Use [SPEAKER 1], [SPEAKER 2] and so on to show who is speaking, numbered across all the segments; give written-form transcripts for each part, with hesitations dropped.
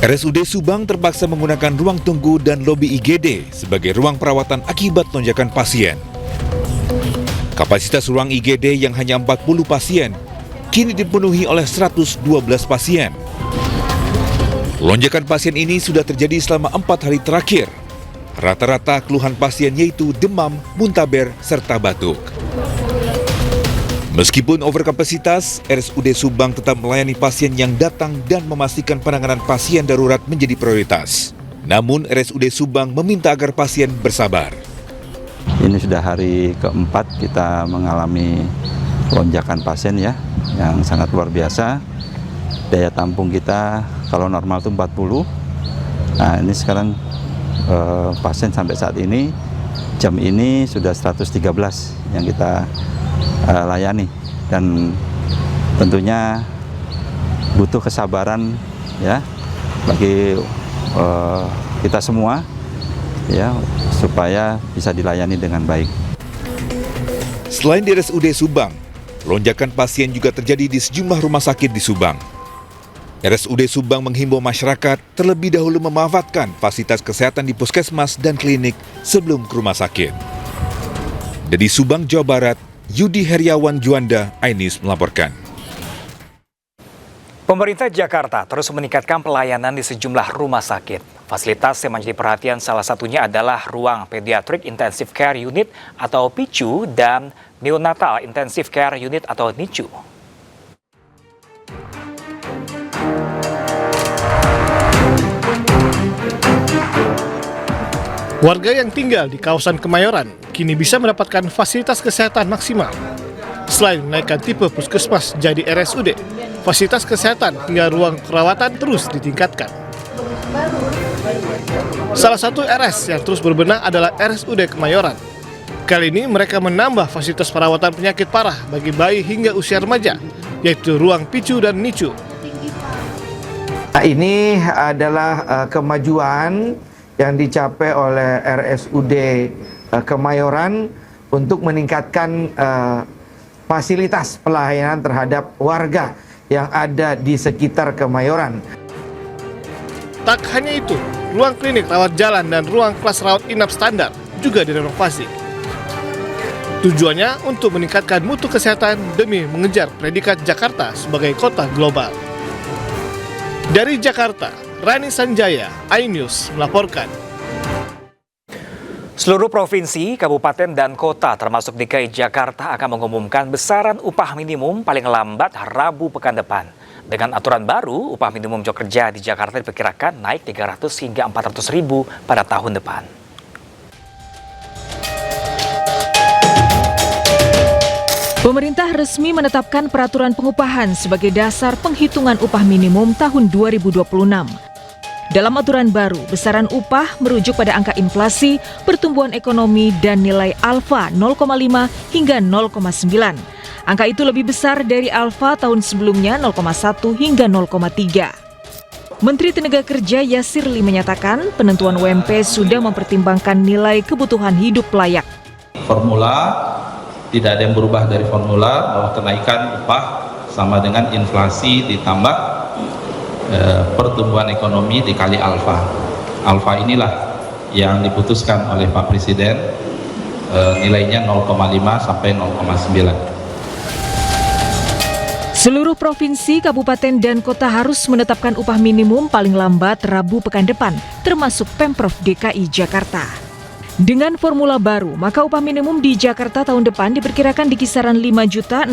[SPEAKER 1] RSUD Subang terpaksa menggunakan ruang tunggu dan lobi IGD sebagai ruang perawatan akibat lonjakan pasien. Kapasitas ruang IGD yang hanya 40 pasien, kini dipenuhi oleh 112 pasien. Lonjakan pasien ini sudah terjadi selama 4 hari terakhir. Rata-rata keluhan pasien yaitu demam, muntaber, serta batuk. Meskipun overkapasitas, RSUD Subang tetap melayani pasien yang datang dan memastikan penanganan pasien darurat menjadi prioritas. Namun RSUD Subang meminta agar pasien bersabar.
[SPEAKER 2] Ini sudah hari keempat kita mengalami lonjakan pasien ya, yang sangat luar biasa. Daya tampung kita kalau normal itu 40. Nah ini sekarang pasien sampai saat ini, jam ini sudah 113 yang kita layani, dan tentunya butuh kesabaran ya bagi kita semua ya supaya bisa dilayani dengan baik.
[SPEAKER 1] Selain di RSUD Subang, lonjakan pasien juga terjadi di sejumlah rumah sakit di Subang. RSUD Subang menghimbau masyarakat terlebih dahulu memanfaatkan fasilitas kesehatan di puskesmas dan klinik sebelum ke rumah sakit. Dari Subang, Jawa Barat, Yudi Heriawan Juanda, iNews melaporkan.
[SPEAKER 3] Pemerintah Jakarta terus meningkatkan pelayanan di sejumlah rumah sakit. Fasilitas yang menjadi perhatian salah satunya adalah ruang Pediatric Intensive Care Unit atau PICU dan Neonatal Intensive Care Unit atau NICU.
[SPEAKER 4] Warga yang tinggal di kawasan Kemayoran kini bisa mendapatkan fasilitas kesehatan maksimal. Selain menaikkan tipe puskesmas jadi RSUD, fasilitas kesehatan hingga ruang perawatan terus ditingkatkan. Salah satu RS yang terus berbenah adalah RSUD Kemayoran. Kali ini mereka menambah fasilitas perawatan penyakit parah bagi bayi hingga usia remaja, yaitu ruang PICU dan NICU.
[SPEAKER 5] Ini adalah kemajuan yang dicapai oleh RSUD Kemayoran untuk meningkatkan fasilitas pelayanan terhadap warga yang ada di sekitar Kemayoran.
[SPEAKER 4] Tak hanya itu, ruang klinik rawat jalan dan ruang kelas rawat inap standar juga direnovasi. Tujuannya untuk meningkatkan mutu kesehatan demi mengejar predikat Jakarta sebagai kota global. Dari Jakarta, Rani Sanjaya, iNews melaporkan.
[SPEAKER 3] Seluruh provinsi, kabupaten, dan kota termasuk DKI Jakarta akan mengumumkan besaran upah minimum paling lambat Rabu pekan depan. Dengan aturan baru, upah minimum jam kerja di Jakarta diperkirakan naik 300 hingga 400 ribu pada tahun depan.
[SPEAKER 6] Pemerintah resmi menetapkan peraturan pengupahan sebagai dasar penghitungan upah minimum tahun 2026. Dalam aturan baru, besaran upah merujuk pada angka inflasi, pertumbuhan ekonomi, dan nilai alfa 0,5 hingga 0,9. Angka itu lebih besar dari alfa tahun sebelumnya 0,1 hingga 0,3. Menteri Tenaga Kerja Yasirli menyatakan penentuan UMP sudah mempertimbangkan nilai kebutuhan hidup layak.
[SPEAKER 7] Formula, tidak ada yang berubah dari formula bahwa kenaikan upah sama dengan inflasi ditambah pertumbuhan ekonomi dikali alfa. Alfa inilah yang diputuskan oleh Pak Presiden, nilainya 0,5 sampai 0,9.
[SPEAKER 6] Seluruh provinsi, kabupaten, dan kota harus menetapkan upah minimum paling lambat Rabu pekan depan, termasuk Pemprov DKI Jakarta. Dengan formula baru, maka upah minimum di Jakarta tahun depan diperkirakan di kisaran 5.673.000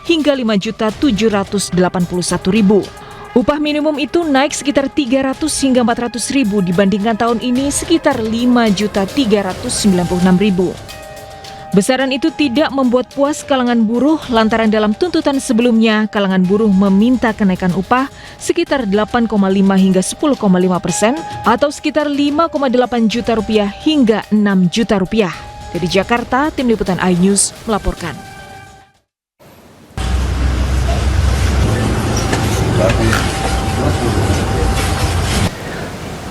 [SPEAKER 6] hingga 5.781.000. Upah minimum itu naik sekitar 300 hingga 400.000 dibandingkan tahun ini sekitar 5.396.000. Besaran itu tidak membuat puas kalangan buruh lantaran dalam tuntutan sebelumnya kalangan buruh meminta kenaikan upah sekitar 8,5 hingga 10,5% atau sekitar 5,8 juta rupiah hingga 6 juta rupiah. Dari Jakarta, Tim Liputan iNews melaporkan.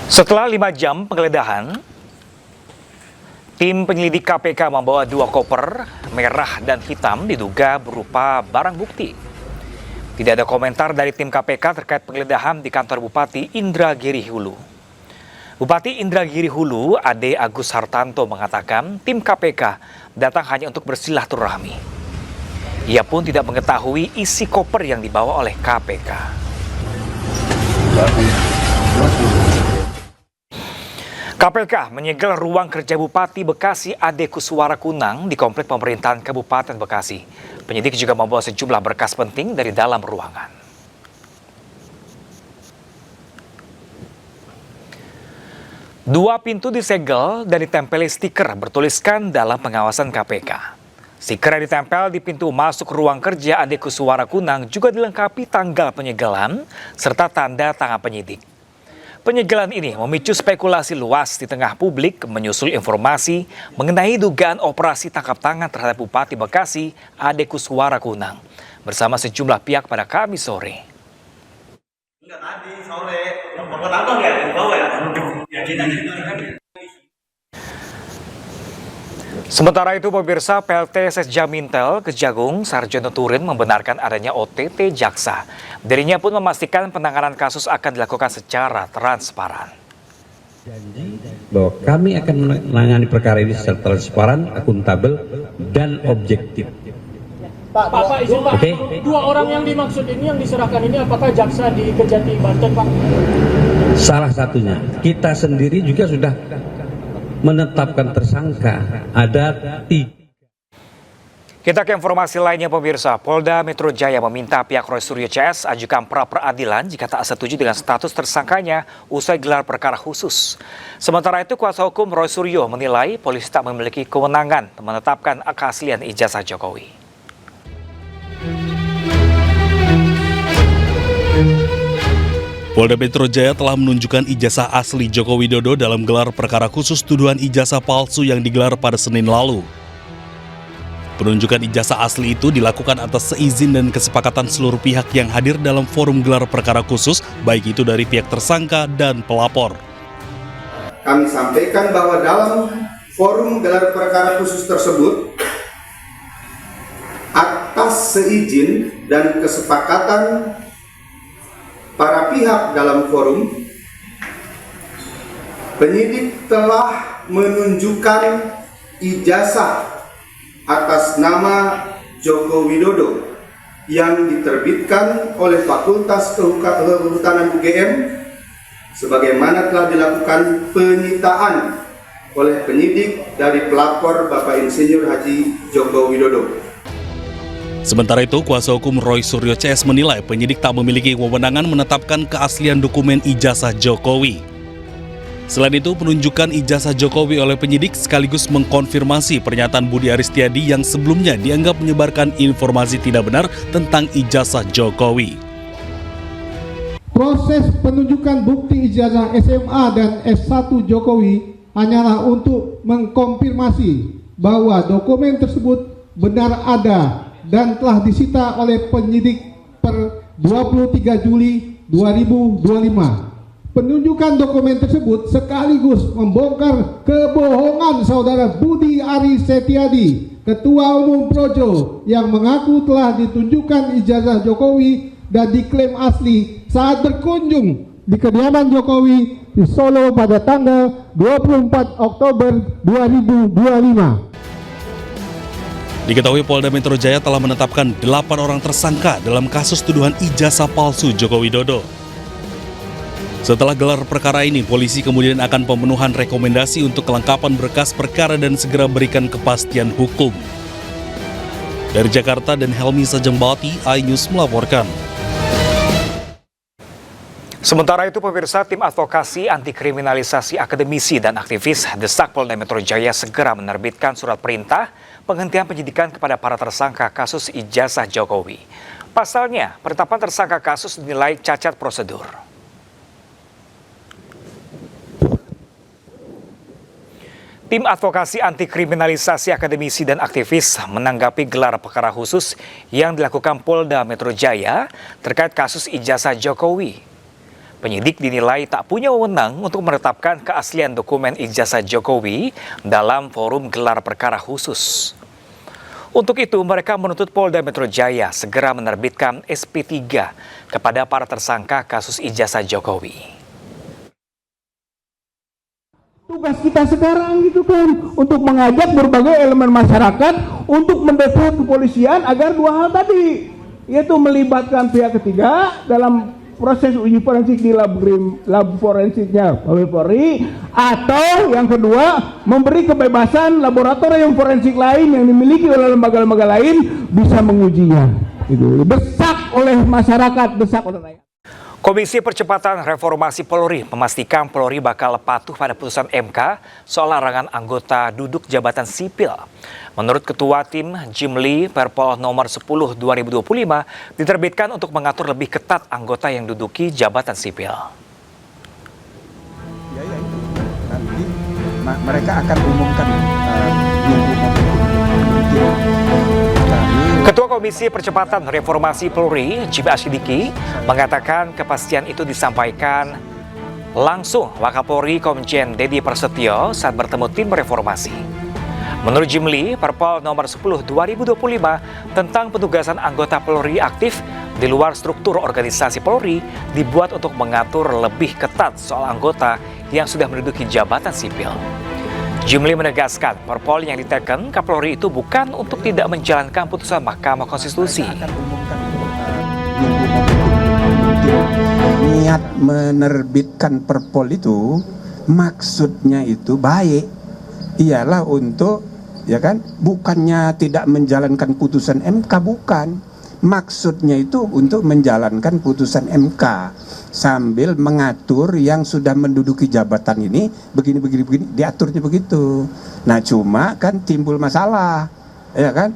[SPEAKER 3] Setelah 5 jam penggeledahan, tim penyelidik KPK membawa 2 koper merah dan hitam diduga berupa barang bukti. Tidak ada komentar dari tim KPK terkait penggeledahan di kantor Bupati Indragiri Hulu. Bupati Indragiri Hulu, Ade Agus Hartanto mengatakan tim KPK datang hanya untuk bersilaturahmi. Ia pun tidak mengetahui isi koper yang dibawa oleh KPK. KPK menyegel ruang kerja Bupati Bekasi Ade Kuswara Kunang di komplek pemerintahan Kabupaten Bekasi. Penyidik juga membawa sejumlah berkas penting dari dalam ruangan. Dua pintu disegel dan ditempeli stiker bertuliskan dalam pengawasan KPK. Stiker yang ditempel di pintu masuk ruang kerja Ade Kuswara Kunang juga dilengkapi tanggal penyegelan serta tanda tangan penyidik. Penyegelan ini memicu spekulasi luas di tengah publik menyusul informasi mengenai dugaan operasi tangkap tangan terhadap Bupati Bekasi Ade Kuswara Kunang bersama sejumlah pihak pada Kamis sore. Sementara itu, pemirsa, PLT Sesja Mintel Kejagung Sarjono Turin membenarkan adanya OTT jaksa. Dirinya pun memastikan penanganan kasus akan dilakukan secara transparan.
[SPEAKER 8] Bahwa kami akan menangani perkara ini secara transparan, akuntabel, dan objektif.
[SPEAKER 9] Pak, izin Pak,
[SPEAKER 8] Oke.
[SPEAKER 9] Dua orang yang dimaksud ini yang diserahkan ini apakah jaksa di Kejati Banten, Pak?
[SPEAKER 8] Salah satunya, kita sendiri juga sudah menetapkan tersangka. Ada 3.
[SPEAKER 3] Kita ke informasi lainnya, pemirsa. Polda Metro Jaya meminta pihak Roy Suryo CS ajukan pra-peradilan jika tak setuju dengan status tersangkanya usai gelar perkara khusus. Sementara itu, kuasa hukum Roy Suryo menilai polisi tak memiliki kewenangan menetapkan keaslian ijazah Jokowi.
[SPEAKER 10] Polda Metro Jaya telah menunjukkan ijazah asli Joko Widodo dalam gelar perkara khusus tuduhan ijazah palsu yang digelar pada Senin lalu. Penunjukan ijazah asli itu dilakukan atas seizin dan kesepakatan seluruh pihak yang hadir dalam forum gelar perkara khusus, baik itu dari pihak tersangka dan pelapor.
[SPEAKER 11] Kami sampaikan bahwa dalam forum gelar perkara khusus tersebut, atas seizin dan kesepakatan para pihak dalam forum, penyidik telah menunjukkan ijazah atas nama Joko Widodo yang diterbitkan oleh Fakultas Kehutanan UGM sebagaimana telah dilakukan penyitaan oleh penyidik dari pelapor Bapak Insinyur Haji Joko Widodo.
[SPEAKER 10] Sementara itu, kuasa hukum Roy Suryo CS menilai penyidik tak memiliki wewenangan menetapkan keaslian dokumen ijazah Jokowi. Selain itu, penunjukan ijazah Jokowi oleh penyidik sekaligus mengkonfirmasi pernyataan Budi Aristiadi yang sebelumnya dianggap menyebarkan informasi tidak benar tentang ijazah Jokowi.
[SPEAKER 12] Proses penunjukan bukti ijazah SMA dan S1 Jokowi hanyalah untuk mengkonfirmasi bahwa dokumen tersebut benar ada dan telah disita oleh penyidik per 23 Juli 2025. Penunjukan dokumen tersebut sekaligus membongkar kebohongan saudara Budi Aris Setiadi, Ketua Umum Projo, yang mengaku telah ditunjukkan ijazah Jokowi dan diklaim asli saat berkunjung di kediaman Jokowi di Solo pada tanggal 24 Oktober 2025.
[SPEAKER 10] Diketahui Polda Metro Jaya telah menetapkan 8 orang tersangka dalam kasus tuduhan ijazah palsu Joko Widodo. Setelah gelar perkara ini, polisi kemudian akan pemenuhan rekomendasi untuk kelengkapan berkas perkara dan segera berikan kepastian hukum. Dari Jakarta dan Helmi Sajembati, iNews melaporkan.
[SPEAKER 3] Sementara itu, pemirsa, tim advokasi anti kriminalisasi akademisi dan aktivis desak Polda Metro Jaya segera menerbitkan surat perintah penghentian penyidikan kepada para tersangka kasus ijazah Jokowi. Pasalnya, penetapan tersangka kasus dinilai cacat prosedur. Tim advokasi anti kriminalisasi akademisi dan aktivis menanggapi gelar perkara khusus yang dilakukan Polda Metro Jaya terkait kasus ijazah Jokowi. Penyidik dinilai tak punya wewenang untuk menetapkan keaslian dokumen ijazah Jokowi dalam forum gelar perkara khusus. Untuk itu, mereka menuntut Polda Metro Jaya segera menerbitkan SP3 kepada para tersangka kasus ijazah Jokowi.
[SPEAKER 13] Tugas kita sekarang gitu kan, untuk mengajak berbagai elemen masyarakat untuk mendesak kepolisian agar dua hal tadi, yaitu melibatkan pihak ketiga dalam proses uji forensik di lab forensiknya Polri, atau yang kedua memberi kebebasan laboratorium forensik lain yang dimiliki oleh lembaga-lembaga lain bisa mengujinya. Itu desak oleh masyarakat, desak oleh rakyat.
[SPEAKER 3] Komisi Percepatan Reformasi Polri memastikan Polri bakal patuh pada putusan MK soal larangan anggota duduk jabatan sipil. Menurut Ketua Tim Jimli Perpol nomor 10 2025 diterbitkan untuk mengatur lebih ketat anggota yang duduki jabatan sipil.
[SPEAKER 14] Nanti mereka akan umumkan
[SPEAKER 3] Ketua Komisi Percepatan Reformasi Polri, Jimli Asyidiki, mengatakan kepastian itu disampaikan langsung Wakapolri Komjen Dedi Prasetyo saat bertemu tim reformasi. Menurut Jimli, Perpol nomor 10 2025 tentang penugasan anggota Polri aktif di luar struktur organisasi Polri dibuat untuk mengatur lebih ketat soal anggota yang sudah menduduki jabatan sipil. Jimli menegaskan Perpol yang diteken Kapolri itu bukan untuk tidak menjalankan putusan Mahkamah Konstitusi.
[SPEAKER 14] Niat menerbitkan Perpol itu maksudnya itu baik, ialah untuk, ya kan, bukannya tidak menjalankan putusan MK, bukan. Maksudnya itu untuk menjalankan putusan MK sambil mengatur yang sudah menduduki jabatan ini begini diaturnya begitu. Nah, cuma kan timbul masalah, ya kan,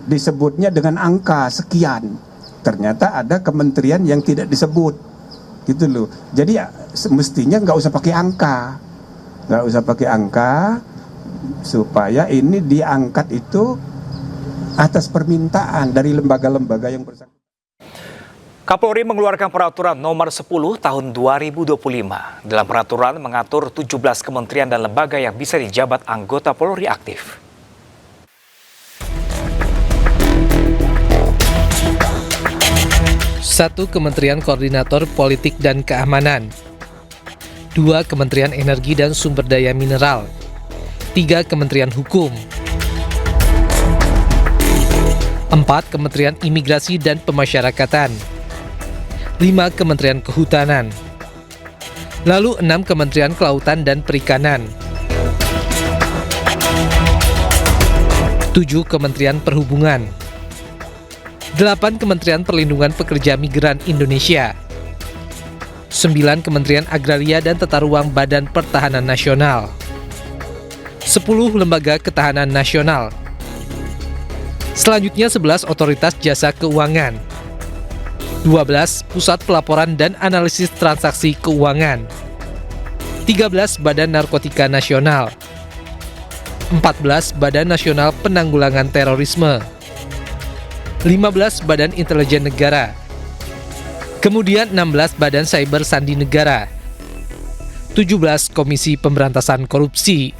[SPEAKER 14] disebutnya dengan angka sekian, ternyata ada kementerian yang tidak disebut, gitu loh. Jadi ya, mestinya nggak usah pakai angka, supaya ini diangkat itu atas permintaan dari lembaga-lembaga yang bersangkutan.
[SPEAKER 3] Kapolri mengeluarkan peraturan nomor 10 tahun 2025. Dalam peraturan mengatur 17 kementerian dan lembaga yang bisa dijabat anggota Polri aktif.
[SPEAKER 15] Satu, Kementerian Koordinator Politik dan Keamanan. 2, Kementerian Energi dan Sumber Daya Mineral. 3, Kementerian Hukum. 4, Kementerian Imigrasi dan Pemasyarakatan. 5, Kementerian Kehutanan. Lalu 6, Kementerian Kelautan dan Perikanan. 7, Kementerian Perhubungan. 8, Kementerian Perlindungan Pekerja Migran Indonesia. 9, Kementerian Agraria dan Tata Ruang Badan Pertahanan Nasional. 10, Lembaga Ketahanan Nasional. Selanjutnya 11, Otoritas Jasa Keuangan. 12, Pusat Pelaporan dan Analisis Transaksi Keuangan. 13, Badan Narkotika Nasional. 14, Badan Nasional Penanggulangan Terorisme. 15, Badan Intelijen Negara. Kemudian 16, Badan Cyber Sandi Negara. 17, Komisi Pemberantasan Korupsi.